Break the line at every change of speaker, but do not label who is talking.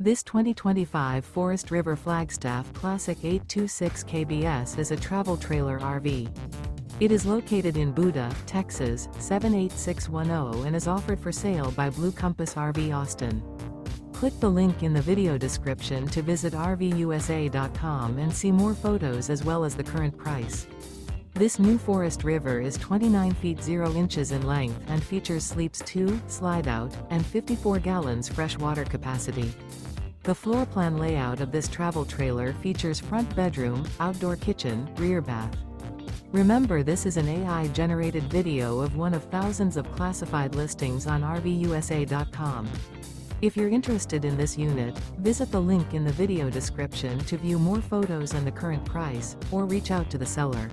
This 2025 Forest River Flagstaff Classic 826 kbs is a travel trailer RV. It is located in Buda, Texas, 78610 and is offered for sale by Blue Compass RV Austin. Click the link in the video description to visit RVUSA.com and see more photos as well as the current price. This new Forest River is 29 feet 0 inches in length and features sleeps 2, Slideout, and 54 gallons fresh water capacity. The floor plan layout of this travel trailer features front bedroom, outdoor kitchen, rear bath. Remember, this is an AI-generated video of one of thousands of classified listings on RVUSA.com. If you're interested in this unit, visit the link in the video description to view more photos and the current price, or reach out to the seller.